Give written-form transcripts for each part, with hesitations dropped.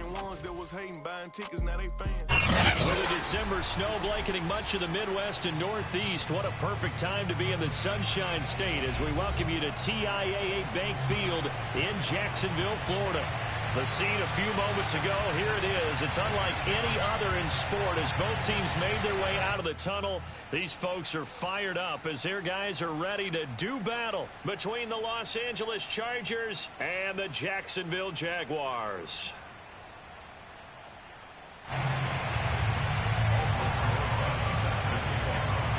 Ones that was hating buying tickets, now they fans. With a December snow blanketing much of the Midwest and Northeast, what a perfect time to be in the Sunshine State as we welcome you to TIAA Bank Field in Jacksonville, Florida. The scene a few moments ago, here it is. It's unlike any other in sport as both teams made their way out of the tunnel. These folks are fired up as their guys are ready to do battle between the Los Angeles Chargers and the Jacksonville Jaguars.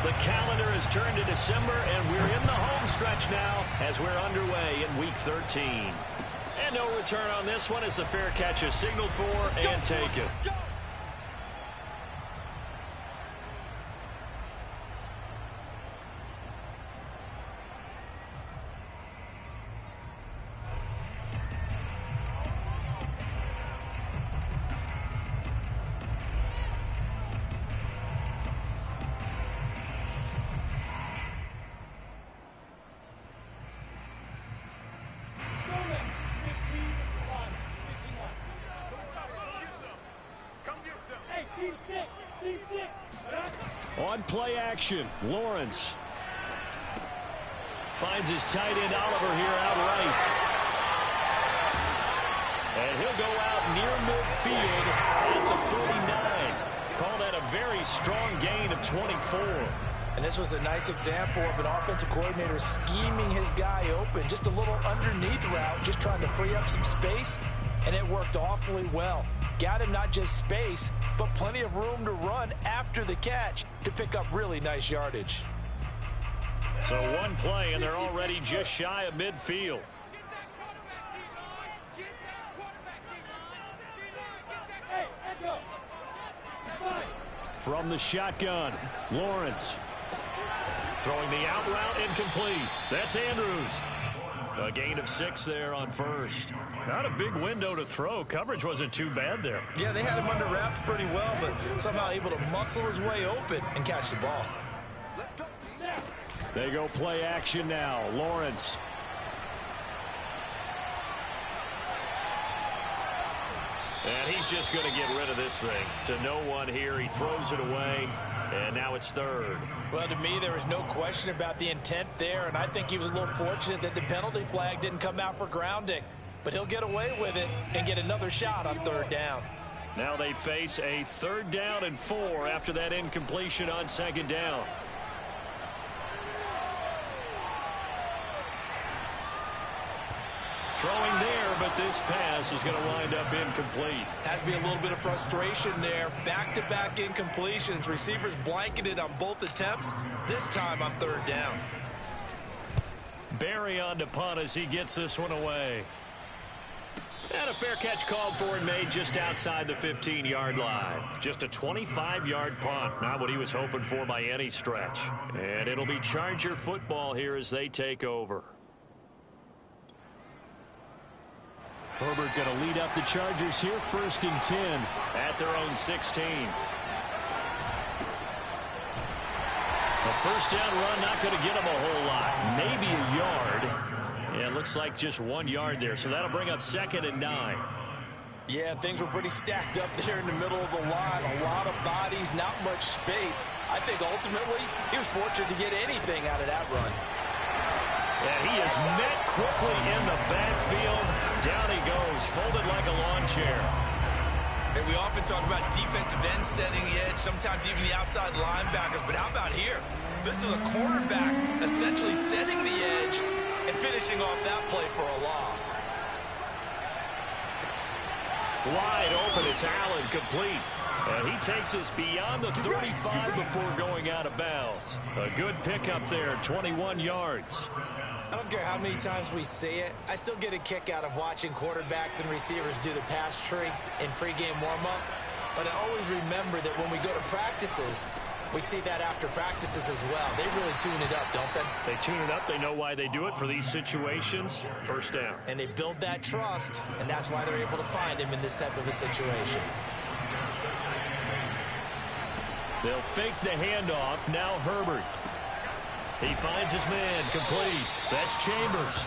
The calendar has turned to December, and we're in the home stretch now as we're underway in Week 13. And no return on this one as the fair catch is signaled for and taken. On play action, Lawrence finds his tight end Oliver here out right. And he'll go out near midfield at the 49. Call that a very strong gain of 24. And this was a nice example of an offensive coordinator scheming his guy open. Just a little underneath route, just trying to free up some space, and it worked awfully well. Got him not just space, but plenty of room to run after the catch to pick up really nice yardage. So one play, and they're already just shy of midfield. From the shotgun, Lawrence throwing the out route incomplete. That's Andrews. A gain of 6 there on first. Not a big window to throw. Coverage wasn't too bad there. Yeah, they had him under wraps pretty well, but somehow able to muscle his way open and catch the ball. They go play action now. Lawrence. And he's just going to get rid of this thing. To no one here. He throws it away. And now it's third. Well, to me, there was no question about the intent there, and I think he was a little fortunate that the penalty flag didn't come out for grounding. But he'll get away with it and get another shot on third down. Now they face a 3rd down and 4 after that incompletion on 2nd down. Throwing there, but this pass is going to wind up incomplete. Has to be a little bit of frustration there. Back-to-back incompletions. Receivers blanketed on both attempts, this time on 3rd down. Barry on to punt as he gets this one away. And a fair catch called for and made just outside the 15-yard line. Just a 25-yard punt. Not what he was hoping for by any stretch. And it'll be Charger football here as they take over. Herbert going to lead up the Chargers here, 1st and 10 at their own 16. A 1st down run not going to get him a whole lot. Maybe a yard. Yeah, it looks like just 1 yard there. So that'll bring up 2nd and 9. Yeah, things were pretty stacked up there in the middle of the line. A lot of bodies, not much space. I think ultimately he was fortunate to get anything out of that run. And he is met quickly in the backfield. Down he goes, folded like a lawn chair. And we often talk about defensive ends setting the edge, sometimes even the outside linebackers. But how about here? This is a quarterback essentially setting the edge and finishing off that play for a loss. Wide open, it's Allen, complete. And he takes us beyond the 35 before going out of bounds. A good pickup there, 21 yards. I don't care how many times we say it, I still get a kick out of watching quarterbacks and receivers do the pass tree in pregame warm-up. But I always remember that when we go to practices, we see that after practices as well. They really tune it up, don't they? They tune it up. They know why they do it for these situations. 1st down. And they build that trust, and that's why they're able to find him in this type of a situation. They'll fake the handoff. Now Herbert. He finds his man, complete. That's Chambers.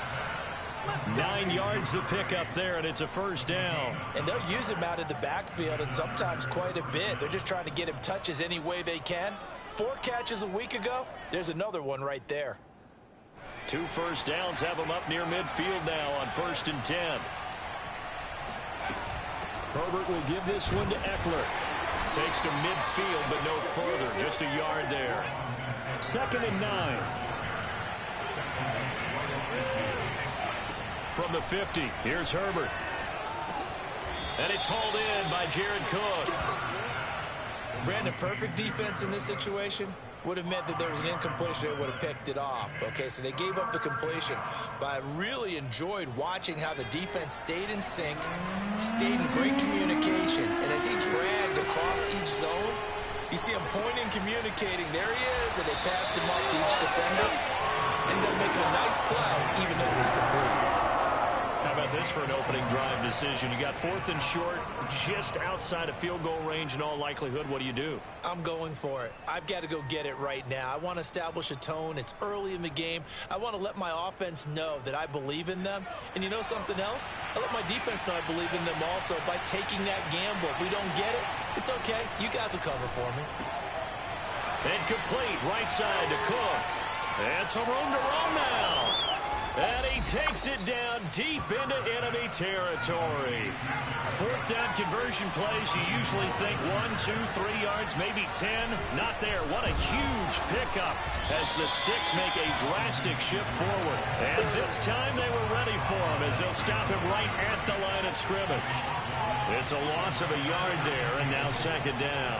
9 yards the pickup there, and it's a first down. And they'll use him out of the backfield, and sometimes quite a bit. They're just trying to get him touches any way they can. 4 catches a week ago. There's another one right there. 2 first downs have him up near midfield now on 1st and 10. Herbert will give this one to Eckler. Takes to midfield, but no further. Just a yard there. 2nd and 9. From the 50, here's Herbert. And it's hauled in by Jared Cook. Brandon, perfect defense in this situation would have meant that there was an incompletion. They would have picked it off. Okay, so they gave up the completion. But I really enjoyed watching how the defense stayed in sync, stayed in great communication. And as he dragged across each zone, you see him pointing, communicating. There he is, and they passed him up to each defender. Ended up making a nice play, even though it was complete. How about this for an opening drive decision? You got 4th and short, just outside of field goal range in all likelihood. What do you do? I'm going for it. I've got to go get it right now. I want to establish a tone. It's early in the game. I want to let my offense know that I believe in them. And you know something else? I let my defense know I believe in them also by taking that gamble. If we don't get it, it's okay. You guys will cover for me. Incomplete, right side to Cook. And some room to run now. And he takes it down deep into enemy territory. 4th down conversion plays, you usually think 1, 2, 3 yards, maybe 10. Not there. What a huge pickup as the Sticks make a drastic shift forward. And this time they were ready for him as they'll stop him right at the line of scrimmage. It's a loss of a yard there, and now 2nd down.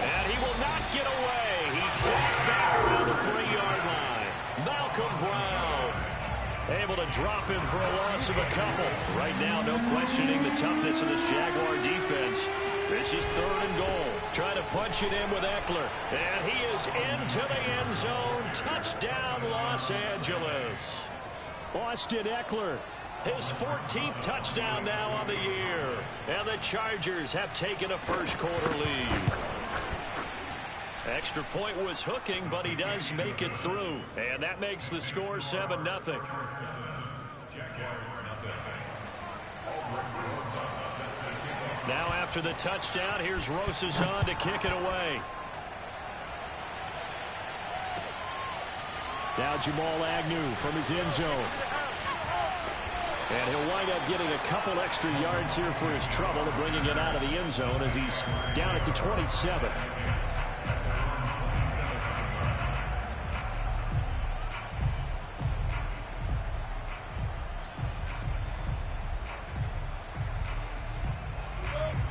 And he will not get away. He's sacked back around the 3-yard line. Malcolm Brown able to drop him for a loss of a couple. Right now, no questioning the toughness of this Jaguar defense. This is 3rd and goal. Trying to punch it in with Eckler. And he is into the end zone. Touchdown, Los Angeles. Austin Eckler, his 14th touchdown now on the year. And the Chargers have taken a first-quarter lead. Extra point was hooking, but he does make it through. And that makes the score 7-0. Now after the touchdown, here's Rosas on to kick it away. Now Jamal Agnew from his end zone. And he'll wind up getting a couple extra yards here for his trouble and bringing it out of the end zone as he's down at the 27.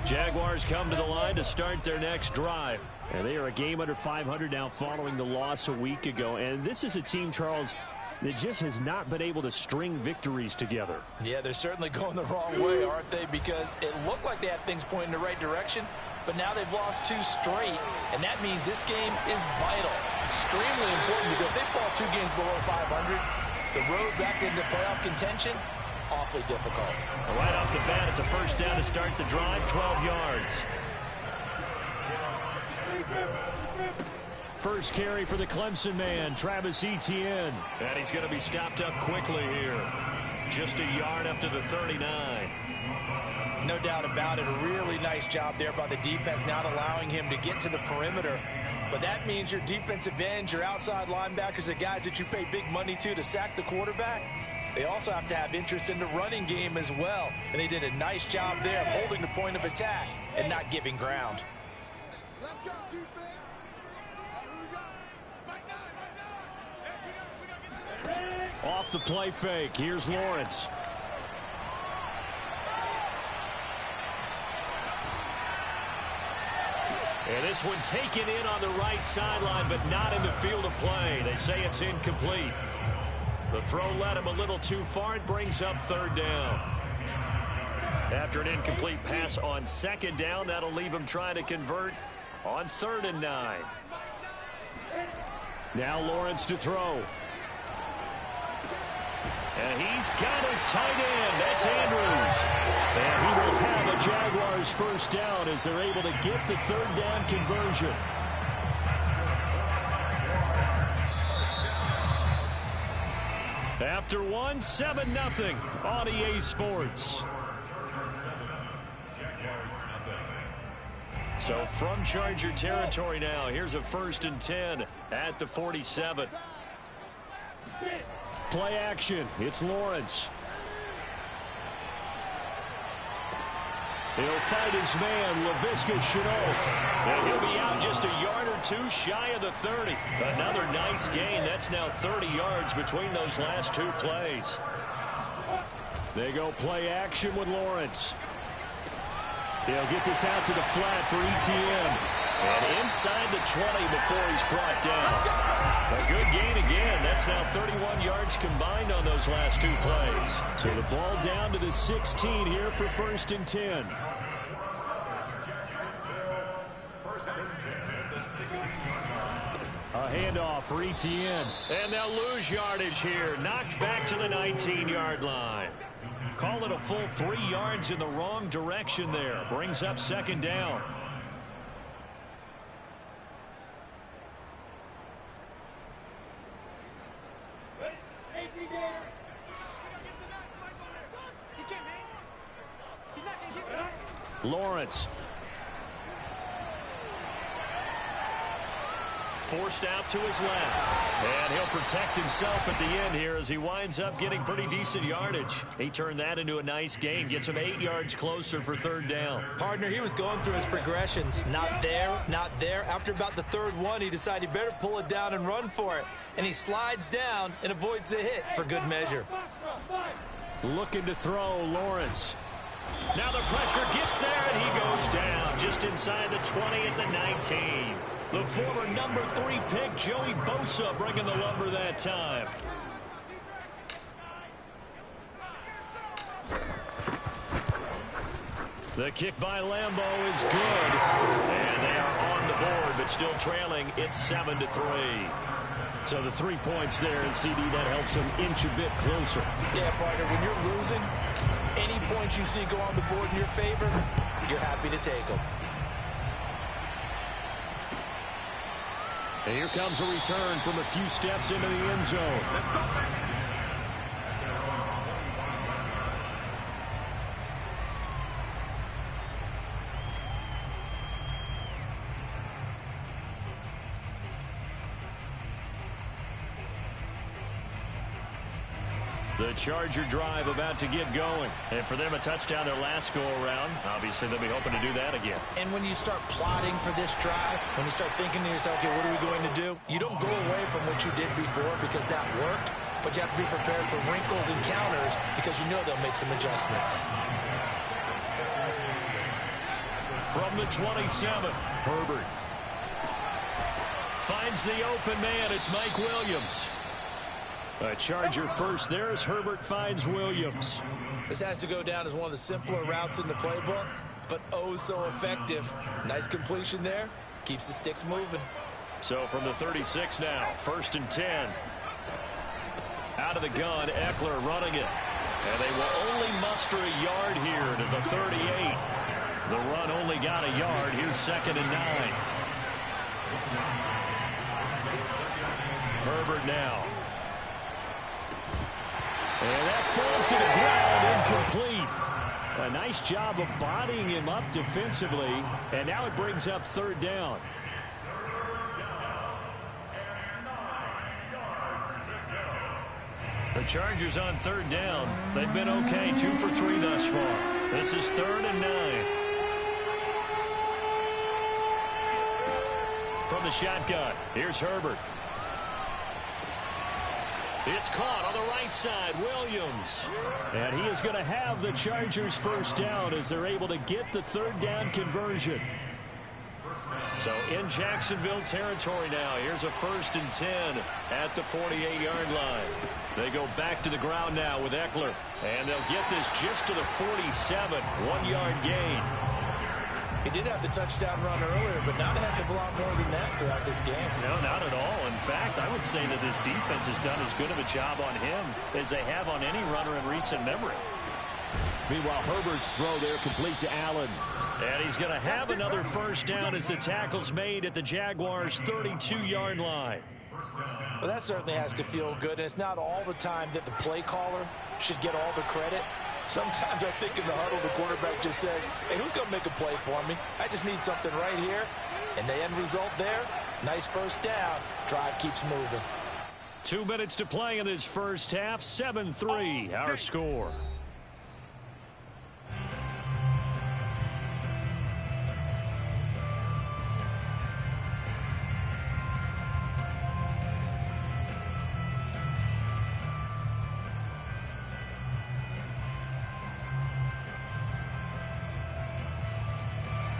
Jaguars come to the line to start their next drive. And they are a game under 500 now following the loss a week ago. And this is a team, Charles, that just has not been able to string victories together. Yeah, they're certainly going the wrong way, aren't they? Because it looked like they had things pointing in the right direction, but now they've lost 2 straight, and that means this game is vital. Extremely important because if they fall 2 games below 500, the road back into playoff contention, awfully difficult. Right off the bat, it's a first down to start the drive, 12 yards. First carry for the Clemson man, Travis Etienne. And he's going to be stopped up quickly here. Just a yard up to the 39. No doubt about it. A really nice job there by the defense, not allowing him to get to the perimeter. But that means your defensive ends, your outside linebackers, the guys that you pay big money to sack the quarterback, they also have to have interest in the running game as well. And they did a nice job there of holding the point of attack and not giving ground. Let's go, defense. Off the play fake, here's Lawrence. And this one taken in on the right sideline, but not in the field of play. They say it's incomplete. The throw led him a little too far. It brings up 3rd down. After an incomplete pass on 2nd down, that'll leave him trying to convert on 3rd and 9. Now Lawrence to throw. And he's got his tight end. That's Andrews. And he will have a Jaguars first down as they're able to get the 3rd down conversion. after one, 7-0 on EA Sports. So from Charger territory now, here's a 1st and 10 at the 47. Play action. It's Lawrence. He'll fight his man, LaVisca Chenault. And he'll be out just a yard or two shy of the 30. Another nice gain. That's now 30 yards between those last two plays. They go play action with Lawrence. He'll get this out to the flat for ETN. And inside the 20 before he's brought down. A good gain again. That's now 31 yards combined on those last two plays. So the ball down to the 16 here for 1st and 10. A handoff for ETN. And they'll lose yardage here. Knocked back to the 19-yard line. Call it a full 3 yards in the wrong direction there. Brings up 2nd down. Lawrence. Forced out to his left. And he'll protect himself at the end here as he winds up getting pretty decent yardage. He turned that into a nice gain. Gets him 8 yards closer for 3rd down. Partner, he was going through his progressions. Not there, not there. After about the 3rd one, he decided he better pull it down and run for it. And he slides down and avoids the hit for good measure. Looking to throw, Lawrence. Now the pressure gets there, and he goes down just inside the 20 at the 19. The former number 3 pick, Joey Bosa, bringing the lumber that time. The kick by Lambeau is good. And they are on the board, but still trailing. It's 7-3. So the 3 points there, and CD, that helps them inch a bit closer. Yeah, partner, when you're losing, any points you see go on the board in your favor, you're happy to take them. And here comes a return from a few steps into the end zone. The Charger drive about to get going. And for them, a touchdown their last go-around. Obviously, they'll be hoping to do that again. And when you start plotting for this drive, when you start thinking to yourself, okay, what are we going to do? You don't go away from what you did before because that worked, but you have to be prepared for wrinkles and counters because you know they'll make some adjustments. From the 27, Herbert finds the open man. It's Mike Williams. A Charger first there as Herbert finds Williams. This has to go down as one of the simpler routes in the playbook, but oh so effective. Nice completion there. Keeps the sticks moving. So from the 36 now, 1st and 10. Out of the gun, Eckler running it. And they will only muster a yard here to the 38. The run only got a yard. Here's 2nd and 9. Herbert now. And that falls to the ground, incomplete. A nice job of bodying him up defensively. And now it brings up 3rd down. The Chargers on 3rd down. They've been okay, 2 for 3 thus far. This is 3rd and 9. From the shotgun, here's Herbert. It's caught on the right side, Williams. And he is going to have the Chargers 1st down as they're able to get the 3rd down conversion. So in Jacksonville territory now, here's a 1st and 10 at the 48-yard line. They go back to the ground now with Eckler. And they'll get this just to the 47, 1-yard gain. He did have the touchdown run earlier, but not a heck of a lot more than that throughout this game. No, not at all. In fact, I would say that this defense has done as good of a job on him as they have on any runner in recent memory. Meanwhile, Herbert's throw there complete to Allen. And he's going to have another 1st down as the tackle's made at the Jaguars' 32-yard line. Well, that certainly has to feel good, and it's not all the time that the play caller should get all the credit. Sometimes I think in the huddle, the quarterback just says, hey, who's going to make a play for me? I just need something right here. And the end result there, nice first down. Drive keeps moving. 2 minutes to play in this first half. 7-3, our score.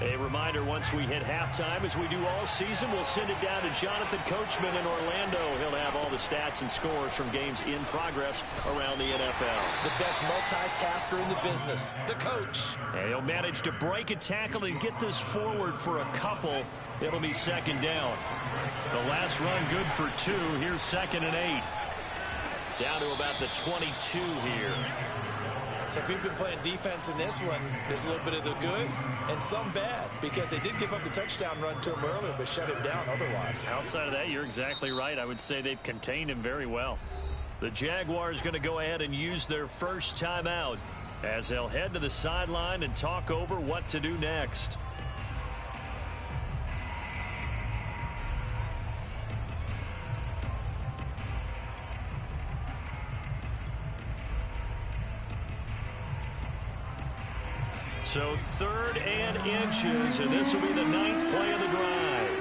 A reminder, once we hit halftime, as we do all season, we'll send it down to Jonathan Coachman in Orlando. He'll have all the stats and scores from games in progress around the NFL. The best multitasker in the business, the coach. And he'll manage to break a tackle and get this forward for a couple. It'll be second down. The last run good for 2. Here's 2nd and 8. Down to about the 22 here. So if you've been playing defense in this one, there's a little bit of the good and some bad, because they did give up the touchdown run to him earlier, but shut him down otherwise. Outside of that, you're exactly right. I would say they've contained him very well. The Jaguars going to go ahead and use their first timeout as they'll head to the sideline and talk over what to do next. So 3rd and inches, and this will be the 9th play of the drive.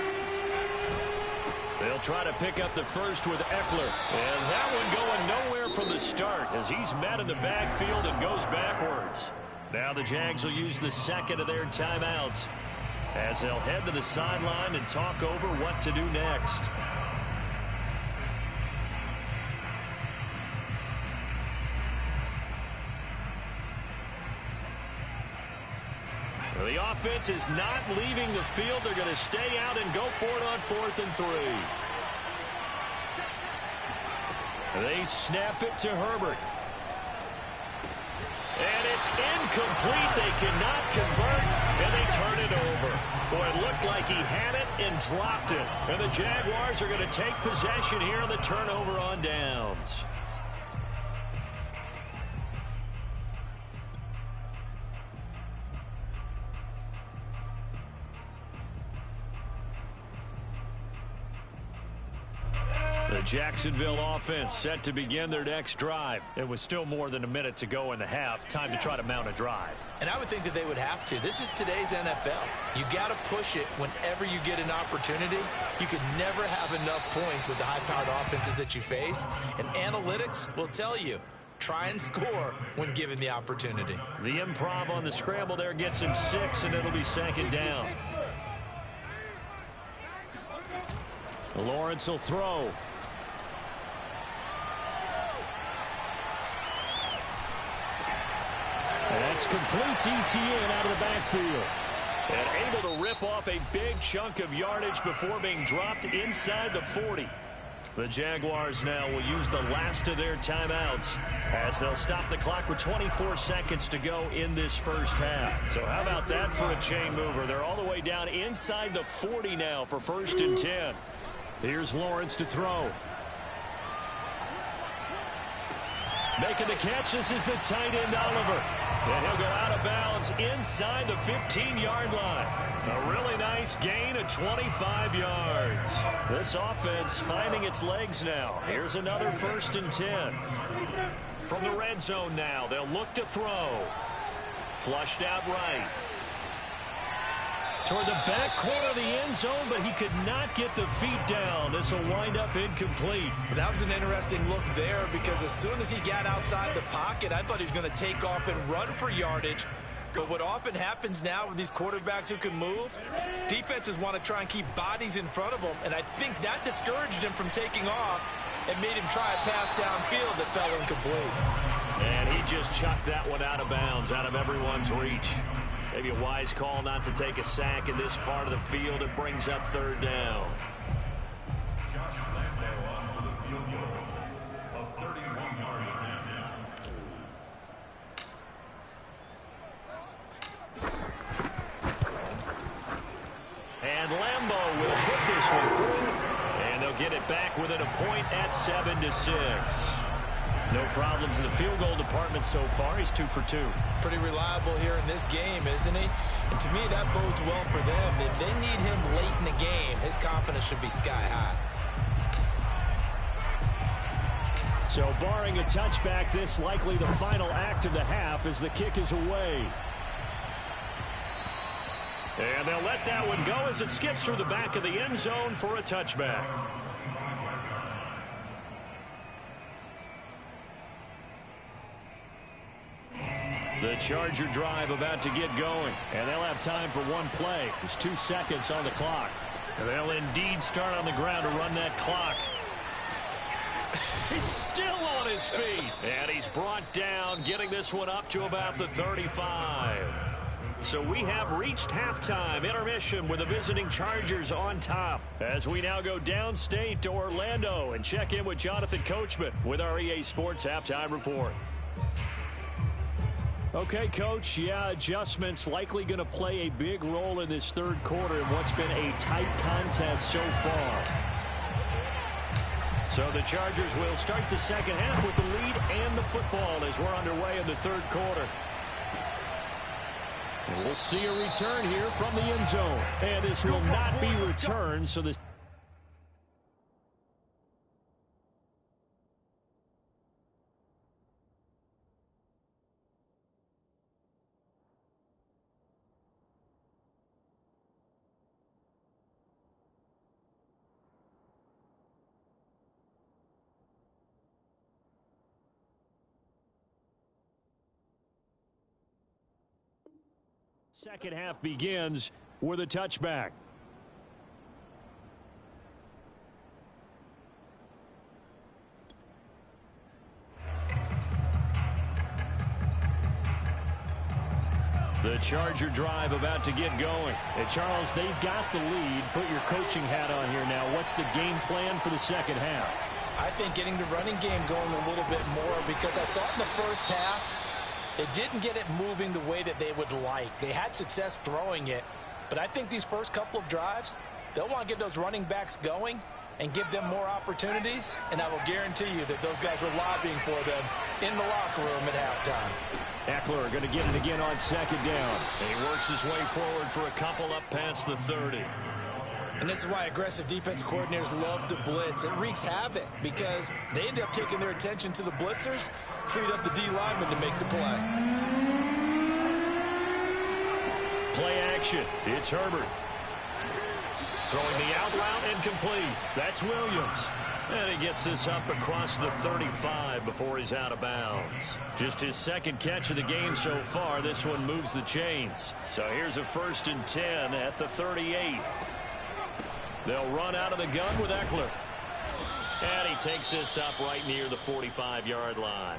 They'll try to pick up the first with Eckler. And that one going nowhere from the start as he's met in the backfield and goes backwards. Now the Jags will use the second of their timeouts as they'll head to the sideline and talk over what to do next. The offense is not leaving the field. They're going to stay out and go for it on 4th and 3. They snap it to Herbert. And it's incomplete. They cannot convert, and they turn it over. Boy, it looked like he had it and dropped it. And the Jaguars are going to take possession here on the turnover on downs. The Jacksonville offense set to begin their next drive. It was still more than a minute to go in the half. Time to try to mount a drive. And I would think that they would have to. This is today's NFL. You got to push it whenever you get an opportunity. You could never have enough points with the high-powered offenses that you face. And analytics will tell you, try and score when given the opportunity. The improv on the scramble there gets him 6, and it'll be 2nd down. Lawrence will throw. That's complete ETN out of the backfield. And able to rip off a big chunk of yardage before being dropped inside the 40. The Jaguars now will use the last of their timeouts as they'll stop the clock with 24 seconds to go in this first half. So how about that for a chain mover? They're all the way down inside the 40 now for 1st and 10. Here's Lawrence to throw. Making the catch, this is the tight end Oliver. And he'll go out of bounds inside the 15-yard line. A really nice gain of 25 yards. This offense finding its legs now. Here's another 1st and 10. From the red zone now, they'll look to throw. Flushed out right. Toward the back corner of the end zone, but he could not get the feet down. This will wind up incomplete. That was an interesting look there, because as soon as he got outside the pocket, I thought he was going to take off and run for yardage. But what often happens now with these quarterbacks who can move, defenses want to try and keep bodies in front of them, and I think that discouraged him from taking off and made him try a pass downfield that fell incomplete. And he just chucked that one out of bounds, out of everyone's reach. Maybe a wise call not to take a sack in this part of the field. It brings up 3rd down. And Lambeau will put this one through. And they'll they'll get it back within a point at 7-6. No problems in the field goal department so far. He's 2 for 2. Pretty reliable here in this game, isn't he? And to me, that bodes well for them. If they need him late in the game, his confidence should be sky high. So barring a touchback, this likely the final act of the half as the kick is away. And they'll let that one go as it skips through the back of the end zone for a touchback. The Charger drive about to get going, and they'll have time for one play. There's 2 seconds on the clock. And they'll indeed start on the ground to run that clock. He's still on his feet, and he's brought down, getting this one up to about the 35. So we have reached halftime intermission with the visiting Chargers on top as we now go downstate to Orlando and check in with Jonathan Coachman with our EA Sports Halftime Report. Okay, Coach, yeah, adjustments likely going to play a big role in this third quarter in what's been a tight contest so far. So the Chargers will start the second half with the lead and the football as we're underway in the third quarter. And we'll see a return here from the end zone. And this will not be returned, so this... Second half begins with a touchback. The Charger drive about to get going. And Charles, they've got the lead. Put your coaching hat on here now. What's the game plan for the second half? I think getting the running game going a little bit more, because I thought in the first half it didn't get it moving the way that they would like. They had success throwing it, but I think these first couple of drives, they'll want to get those running backs going and give them more opportunities, and I will guarantee you that those guys were lobbying for them in the locker room at halftime. Eckler going to get it again on second down. And he works his way forward for a couple up past the 30. And this is why aggressive defense coordinators love to blitz. It wreaks havoc because they end up taking their attention to the blitzers, freed up the D lineman to make the play. Play action. It's Herbert. Throwing the out route and complete. That's Williams. And he gets this up across the 35 before he's out of bounds. Just his second catch of the game so far. This one moves the chains. So here's a 1st and 10 at the 38. They'll run out of the gun with Eckler. And he takes this up right near the 45-yard line.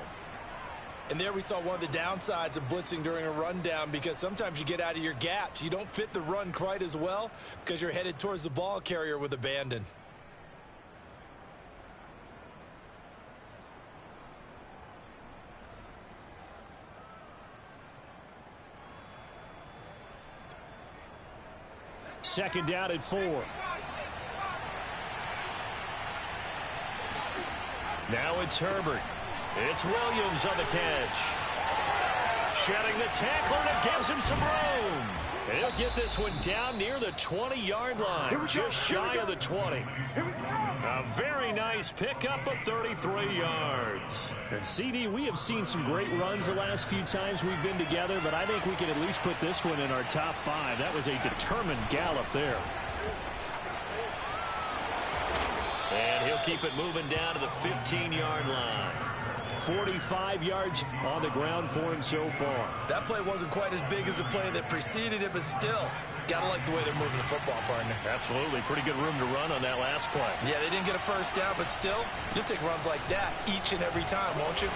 And there we saw one of the downsides of blitzing during a rundown, because sometimes you get out of your gaps. You don't fit the run quite as well because you're headed towards the ball carrier with abandon. Second down at 4. Now it's Herbert. It's Williams on the catch. Shedding the tackler, and it gives him some room. And he'll get this one down near the 20-yard line, just shy of the 20. A very nice pickup of 33 yards. And CD, we have seen some great runs the last few times we've been together, but I think we can at least put this one in our top 5. That was a determined gallop there. And he'll keep it moving down to the 15-yard line. 45 yards on the ground for him so far. That play wasn't quite as big as the play that preceded it, but still, gotta like the way they're moving the football, partner. Absolutely. Pretty good room to run on that last play. Yeah, they didn't get a first down, but still, you'll take runs like that each and every time, won't you?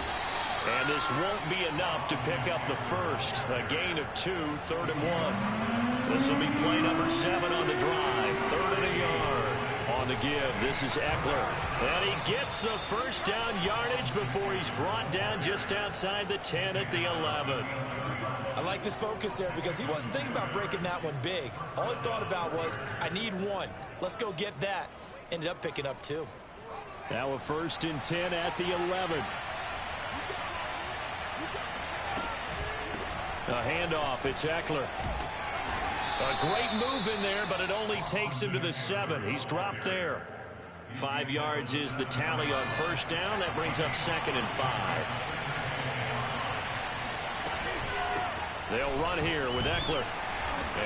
And this won't be enough to pick up the first. A gain of 2, 3rd and 1. This will be play number 7 on the drive. 3rd and a yard. On the give, this is Eckler. And he gets the first down yardage before he's brought down just outside the 10 at the 11. I like this focus there because he wasn't thinking about breaking that one big. All he thought about was, I need one. Let's go get that. Ended up picking up 2. Now a 1st and 10 at the 11. A handoff. It's Eckler. A great move in there, but it only takes him to the 7. He's dropped there. 5 yards is the tally on 1st down. That brings up 2nd and 5. They'll run here with Eckler.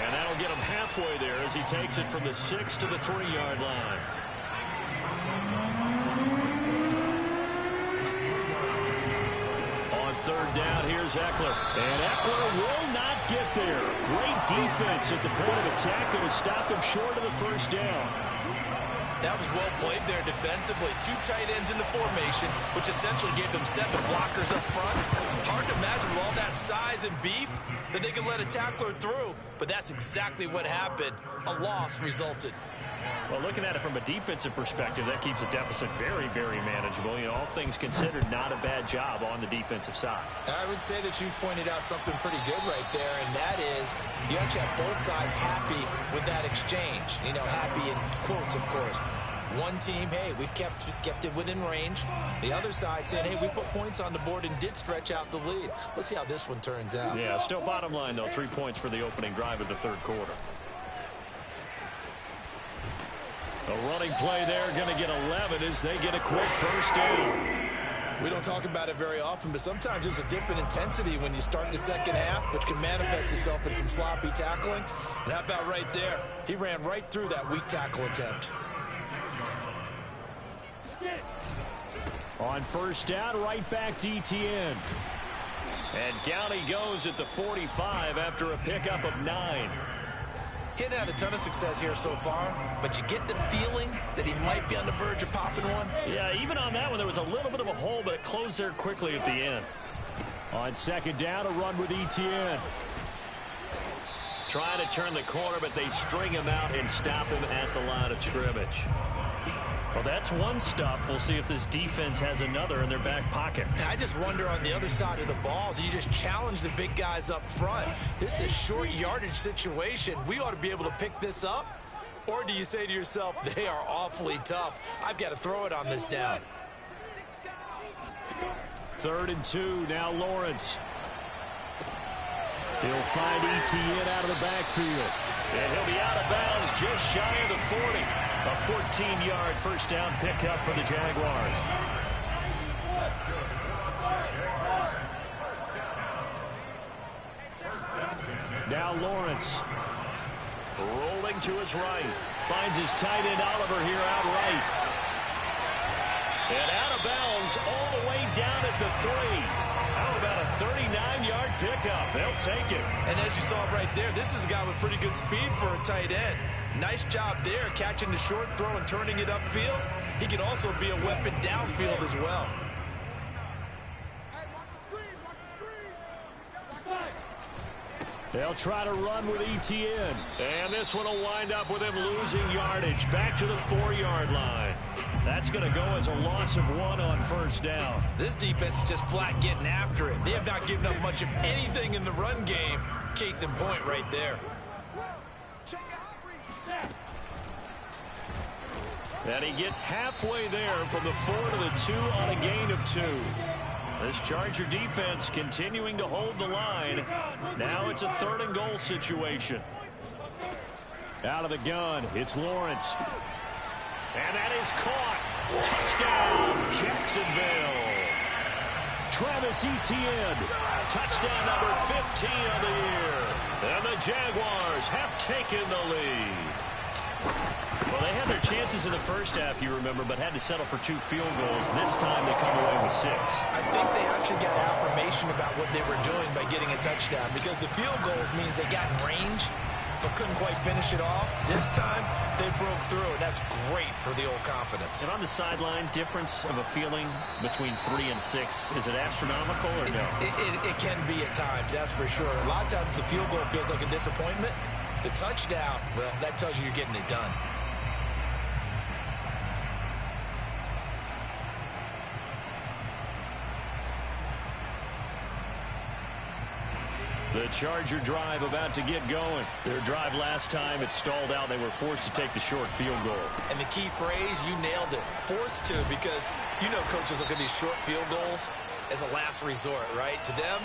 And that'll get him halfway there as he takes it from the 6 to the 3-yard line. On 3rd down, here's Eckler. And Eckler will not get there. Great defense at the point of attack that has stopped him short of the 1st down. That was well played there defensively. 2 tight ends in the formation, which essentially gave them 7 blockers up front. Hard to imagine with all that size and beef that they could let a tackler through, but that's exactly what happened. A loss resulted. Well, looking at it from a defensive perspective, that keeps the deficit very, very manageable. You know, all things considered, not a bad job on the defensive side. I would say that you've pointed out something pretty good right there, and that is you actually have both sides happy with that exchange. You know, happy in quotes, of course. One team, hey, we've kept it within range. The other side saying, hey, we put points on the board and did stretch out the lead. Let's see how this one turns out. Yeah, still bottom line, though, 3 points for the opening drive of the 3rd quarter. A running play there, going to get 11 as they get a quick 1st down. We don't talk about it very often, but sometimes there's a dip in intensity when you start the 2nd half, which can manifest itself in some sloppy tackling. And how about right there? He ran right through that weak tackle attempt. On 1st down, right back to Etienne. And down he goes at the 45 after a pickup of 9. He hadn't had a ton of success here so far, but you get the feeling that he might be on the verge of popping one. Yeah, even on that one, there was a little bit of a hole, but it closed there quickly at the end. On 2nd down, a run with Etienne. Trying to turn the corner, but they string him out and stop him at the line of scrimmage. Well, that's one stuff. We'll see if this defense has another in their back pocket. I just wonder on the other side of the ball, do you just challenge the big guys up front? This is a short yardage situation. We ought to be able to pick this up. Or do you say to yourself, they are awfully tough. I've got to throw it on this down. 3rd and 2, now Lawrence. He'll find Etienne out of the backfield. And he'll be out of bounds just shy of the 40. A 14-yard 1st down pickup for the Jaguars. Now Lawrence. Rolling to his right. Finds his tight end Oliver here out right. And out of bounds all the way down at the 3. How about a 39-yard pickup? They'll take it. And as you saw right there, this is a guy with pretty good speed for a tight end. Nice job there, catching the short throw and turning it upfield. He can also be a weapon downfield as well. They'll try to run with Etienne. And this one will wind up with him losing yardage back to the 4-yard line. That's going to go as a loss of 1 on 1st down. This defense is just flat getting after it. They have not given up much of anything in the run game. Case in point right there. And he gets halfway there from the 4 to the 2 on a gain of 2. This Charger defense continuing to hold the line. Now it's a 3rd and goal situation. Out of the gun, it's Lawrence. And that is caught. Touchdown, Jacksonville. Travis Etienne. Touchdown number 15 of the year. And the Jaguars have taken the lead. Well, they had their chances in the 1st half, you remember, but had to settle for 2 field goals. This time they come away with 6. I think they actually got affirmation about what they were doing by getting a touchdown, because the field goals means they got in range but couldn't quite finish it off. This time they broke through, and that's great for the old confidence. And on the sideline, difference of a feeling between 3 and 6, is it astronomical or no? It can be at times, that's for sure. A lot of times the field goal feels like a disappointment. The touchdown, well, that tells you you're getting it done. The Charger drive about to get going. Their drive last time, it stalled out. They were forced to take the short field goal. And the key phrase, you nailed it. Forced to, because you know coaches look at these short field goals as a last resort, right? To them,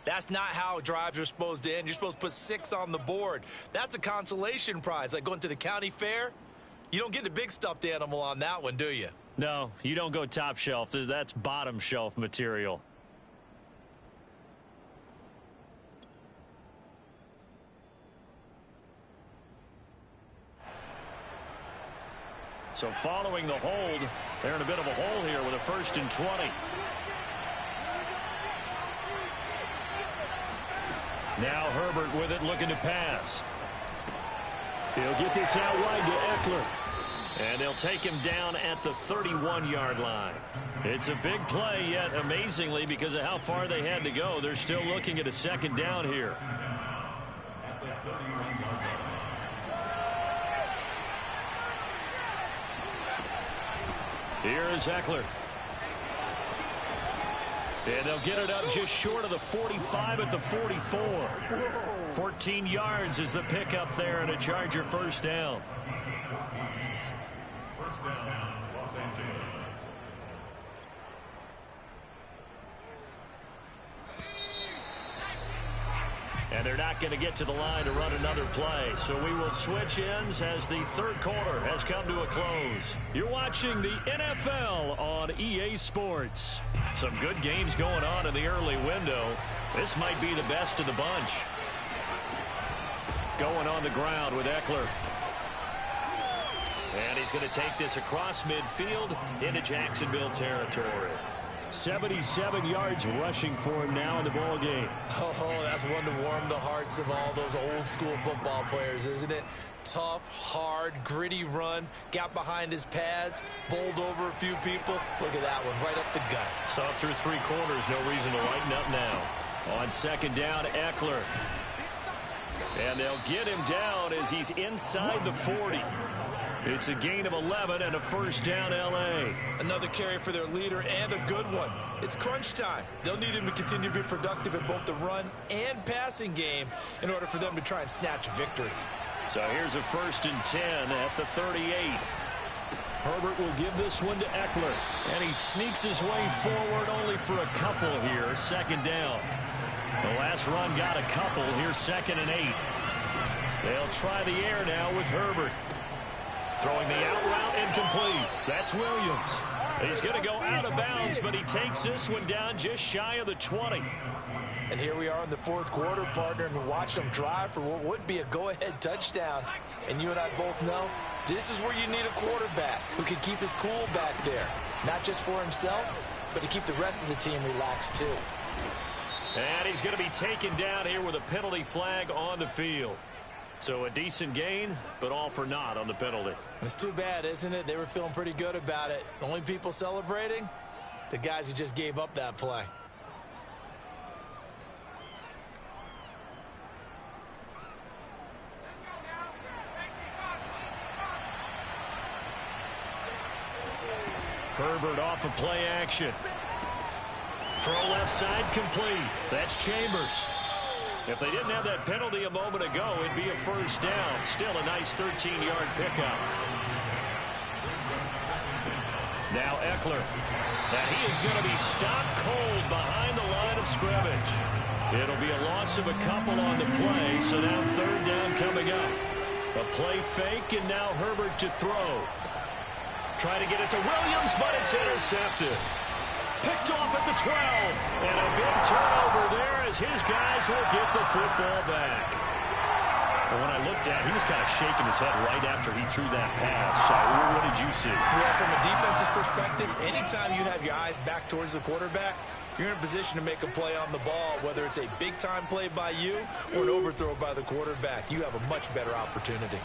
that's not how drives are supposed to end. You're supposed to put 6 on the board. That's a consolation prize. Like going to the county fair, you don't get the big stuffed animal on that one, do you? No, you don't go top shelf. That's bottom shelf material. So following the hold, they're in a bit of a hole here with a 1st and 20. Now Herbert with it, looking to pass. He'll get this out wide to Eckler. And they'll take him down at the 31-yard line. It's a big play, yet amazingly, because of how far they had to go, they're still looking at a 2nd down here. Here's Eckler. And they'll get it up just short of the 45 at the 44. 14 yards is the pickup there, and a Charger 1st down. First down, Los Angeles. And they're not going to get to the line to run another play. So we will switch ends as the 3rd quarter has come to a close. You're watching the NFL on EA Sports. Some good games going on in the early window. This might be the best of the bunch. Going on the ground with Eckler. And he's going to take this across midfield into Jacksonville territory. 77 yards rushing for him now in the ball game. Oh, that's one to warm the hearts of all those old school football players, isn't it? Tough, hard, gritty run, got behind his pads, bowled over a few people. Look at that one, right up the gut. Saw it through 3 quarters, no reason to lighten up now. On 2nd down, Eckler. And they'll get him down as he's inside the 40. It's a gain of 11 and a 1st down, L.A. Another carry for their leader and a good one. It's crunch time. They'll need him to continue to be productive in both the run and passing game in order for them to try and snatch a victory. So here's a 1st and 10 at the 38. Herbert will give this one to Eckler. And he sneaks his way forward only for a couple here. 2nd down. The last run got a couple. Here's 2nd and 8. They'll try the air now with Herbert. Throwing the out route incomplete. That's Williams. He's going to go out of bounds, but he takes this one down just shy of the 20. And here we are in the 4th quarter, partner, and watch them drive for what would be a go-ahead touchdown. And you and I both know this is where you need a quarterback who can keep his cool back there. Not just for himself, but to keep the rest of the team relaxed too. And he's going to be taken down here with a penalty flag on the field. So a decent gain, but all for naught on the penalty. It's too bad, isn't it? They were feeling pretty good about it. The only people celebrating, the guys who just gave up that play. Herbert off of play action. Throw left side complete. That's Chambers. If they didn't have that penalty a moment ago, it'd be a 1st down. Still a nice 13-yard pickup. Now Eckler. And he is going to be stopped cold behind the line of scrimmage. It'll be a loss of a couple on the play, so now 3rd down coming up. A play fake, and now Herbert to throw. Trying to get it to Williams, but it's intercepted. Picked off at the 12. And a big turnover there as his guys will get the football back. And when I looked at it, he was kind of shaking his head right after he threw that pass. So what did you see? Well, from a defense's perspective, anytime you have your eyes back towards the quarterback, you're in a position to make a play on the ball, whether it's a big-time play by you or an overthrow by the quarterback. You have a much better opportunity.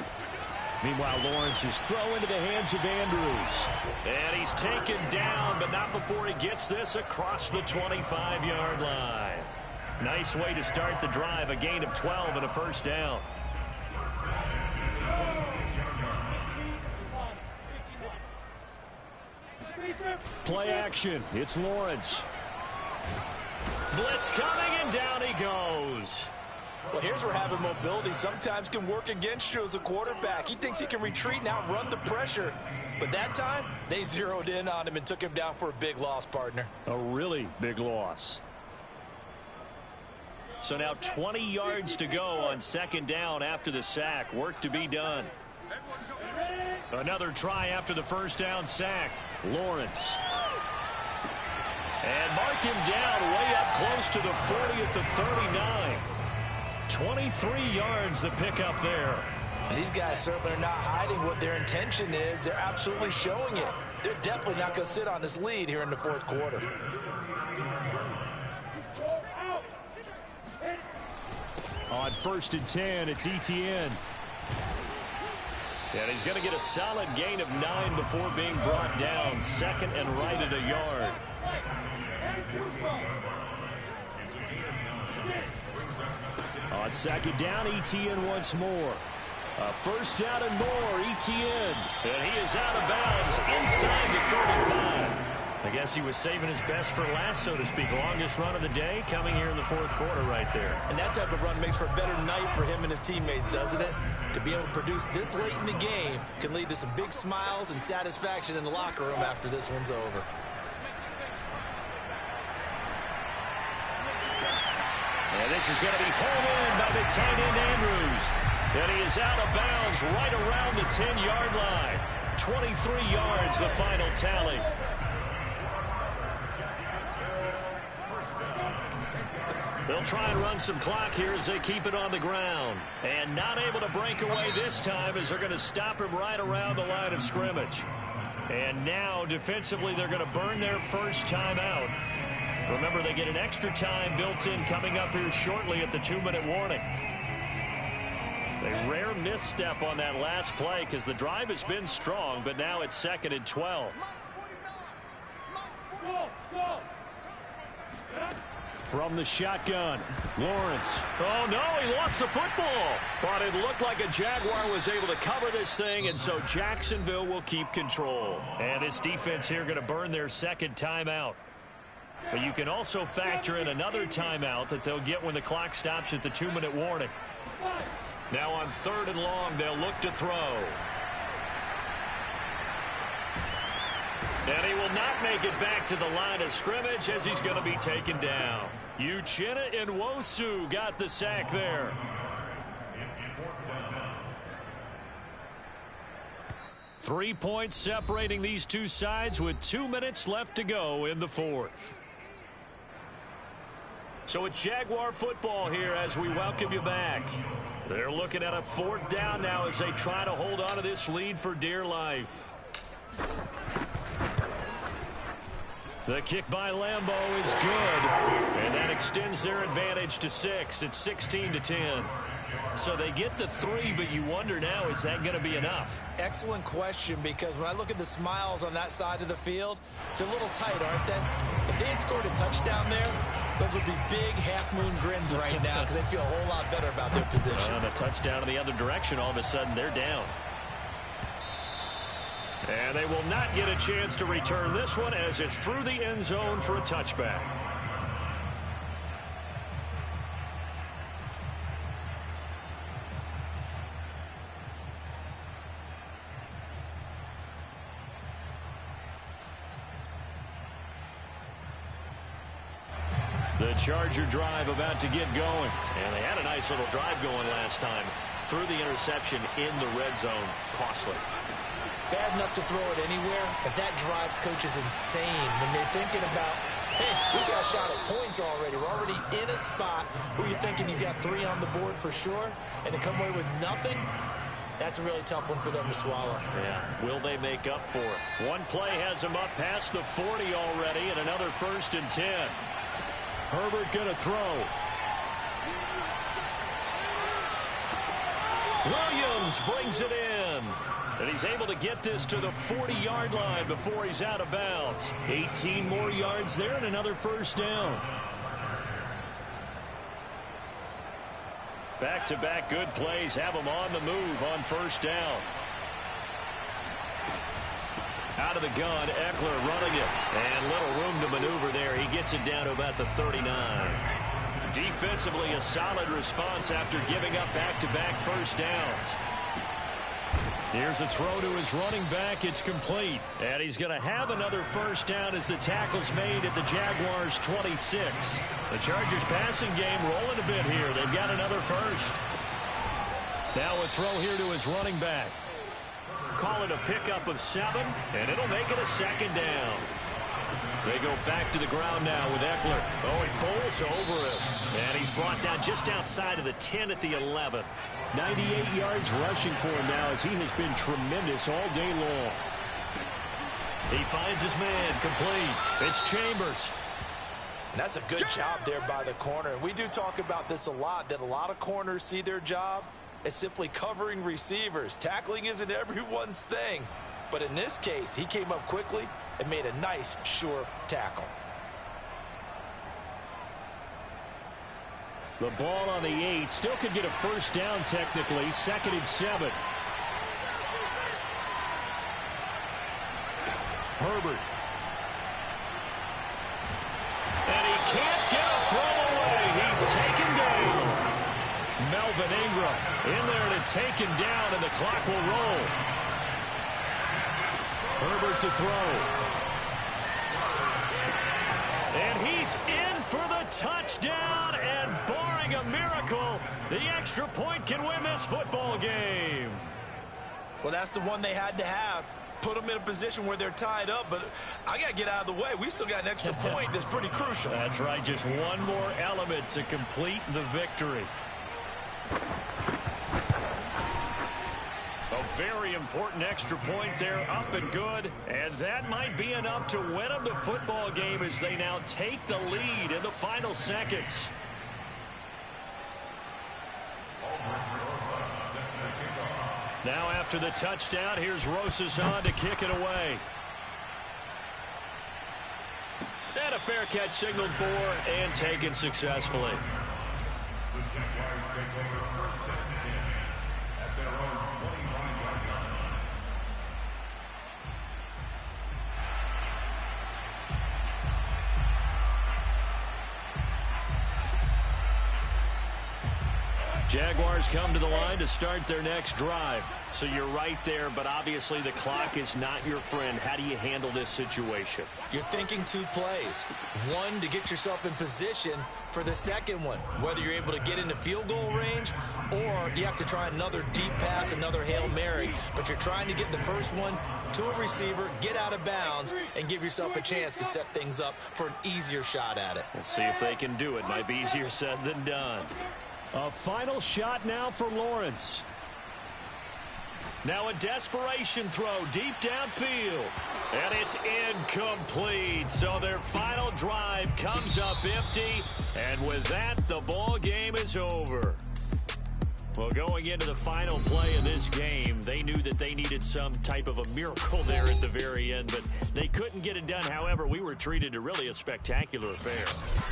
Meanwhile, Lawrence's throw into the hands of Andrews. And he's taken down, but not before he gets this across the 25-yard line. Nice way to start the drive, a gain of 12 and a 1st down. Play action. It's Lawrence. Blitz coming, and down he goes. Well, here's where having mobility sometimes can work against you as a quarterback. He thinks he can retreat and outrun the pressure. But that time, they zeroed in on him and took him down for a big loss, partner. A really big loss. So now 20 yards to go on second down after the sack. Work to be done. Another try after the first down sack. Lawrence. And mark him down way up close to the 40 at the 39. 23 yards the pickup there. And these guys certainly are not hiding what their intention is. They're absolutely showing it. They're definitely not going to sit on this lead here in the fourth quarter. On 1st and 10, it's Etienne. And he's going to get a solid gain of 9 before being brought down. Second and right at a yard. On second down, Etienne once more. First down and more, Etienne. And he is out of bounds inside the 35. I guess he was saving his best for last, so to speak. Longest run of the day coming here in the fourth quarter right there. And that type of run makes for a better night for him and his teammates, doesn't it? To be able to produce this late in the game can lead to some big smiles and satisfaction in the locker room after this one's over. And this is going to be pulled in by the tight end Andrews. And he is out of bounds right around the 10-yard line. 23 yards, the final tally. They'll try and run some clock here as they keep it on the ground. And not able to break away this time as they're going to stop him right around the line of scrimmage. And now, defensively, they're going to burn their first timeout. Remember, they get an extra time built in coming up here shortly at the 2-minute warning. A rare misstep on that last play because the drive has been strong, but now it's 2nd and 12. From the shotgun, Lawrence. Oh, no, he lost the football. But it looked like a Jaguar was able to cover this thing, and so Jacksonville will keep control. And this defense here going to burn their second timeout. But you can also factor in another timeout that they'll get when the clock stops at the 2-minute warning. Now on 3rd and long, they'll look to throw. And he will not make it back to the line of scrimmage as he's going to be taken down. Uchenna Nwosu got the sack there. Three points separating these two sides with 2 minutes left to go in the fourth. So it's Jaguar football here as we welcome you back. They're looking at a 4th down now as they try to hold on to this lead for dear life. The kick by Lambeau is good, and that extends their advantage to 6. It's 16-10. So they get the 3, but you wonder now, is that going to be enough? Excellent question, because when I look at the smiles on that side of the field, they're a little tight, aren't they? If they had scored a touchdown there, those would be big half-moon grins right now because they'd feel a whole lot better about their position. And a touchdown in the other direction, all of a sudden they're down. And they will not get a chance to return this one as it's through the end zone for a touchback. The Charger drive about to get going. And they had a nice little drive going last time. Through the interception in the red zone. Costly. Bad enough to throw it anywhere, but that drives coaches insane when they're thinking about, hey, we got a shot at points already. We're already in a spot where you're thinking you got 3 on the board for sure, and to come away with nothing, that's a really tough one for them to swallow. Yeah, will they make up for it? One play has them up past the 40 already, and another 1st and 10. Herbert gonna throw. Williams brings it in. And he's able to get this to the 40-yard line before he's out of bounds. 18 more yards there and another 1st down. Back-to-back good plays have him on the move on 1st down. Out of the gun, Eckler running it. And little room to maneuver there. He gets it down to about the 39. Defensively, a solid response after giving up back-to-back first downs. Here's a throw to his running back. It's complete. And he's going to have another first down as the tackle's made at the Jaguars' 26. The Chargers' passing game rolling a bit here. They've got another first. Now a throw here to his running back. Call it a pickup of 7, and it'll make it a second down. They go back to the ground now with Eckler. Oh, he pulls over him. And he's brought down just outside of the 10 at the 11. 98 yards rushing for him now as he has been tremendous all day long. He finds his man complete. It's Chambers. And that's a good job there by the corner. And we do talk about this a lot, that a lot of corners see their job as simply covering receivers. Tackling isn't everyone's thing. But in this case, he came up quickly and made a nice, sure tackle. The ball on the 8. Still could get a first down technically. 2nd and 7. Herbert. And he can't get a throw away. He's taken down. Melvin Ingram in there to take him down, and the clock will roll. Herbert to throw. And he's in for the touchdown, and barring a miracle, the extra point can win this football game. Well, that's the one they had to have. Put them in a position where they're tied up, but I got to get out of the way. We still got an extra point that's pretty crucial. That's right, just one more element to complete the victory. A very important extra point there, up and good. And that might be enough to win them the football game as they now take the lead in the final seconds. Now after the touchdown, here's Rosas on to kick it away. And a fair catch signaled for and taken successfully. The Jaguars take over 1st and 10 at their own 25-yard line. Jaguars come to the line to start their next drive. So you're right there, but obviously the clock is not your friend. How do you handle this situation? You're thinking 2 plays. One, to get yourself in position for the second one, whether you're able to get into field goal range or you have to try another deep pass, another Hail Mary. But you're trying to get the first one to a receiver, get out of bounds, and give yourself a chance to set things up for an easier shot at it. We'll see if they can do it. Might be easier said than done. A final shot now for Lawrence. Now a desperation throw deep downfield. And it's incomplete. So their final drive comes up empty. And with that, the ball game is over. Well, going into the final play of this game, they knew that they needed some type of a miracle there at the very end, but they couldn't get it done. However, we were treated to really a spectacular affair.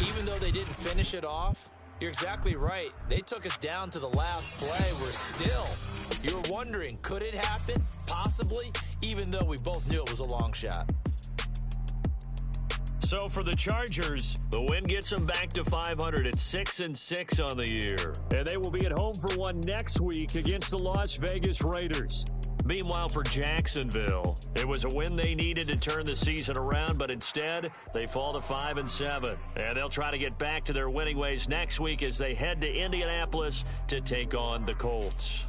Even though they didn't finish it off, you're exactly right. They took us down to the last play. We're still, you're wondering, could it happen? Possibly, even though we both knew it was a long shot. So for the Chargers, the win gets them back to 500 at 6-6 on the year. And they will be at home for one next week against the Las Vegas Raiders. Meanwhile, for Jacksonville, it was a win they needed to turn the season around, but instead, they fall to 5-7. And they'll try to get back to their winning ways next week as they head to Indianapolis to take on the Colts.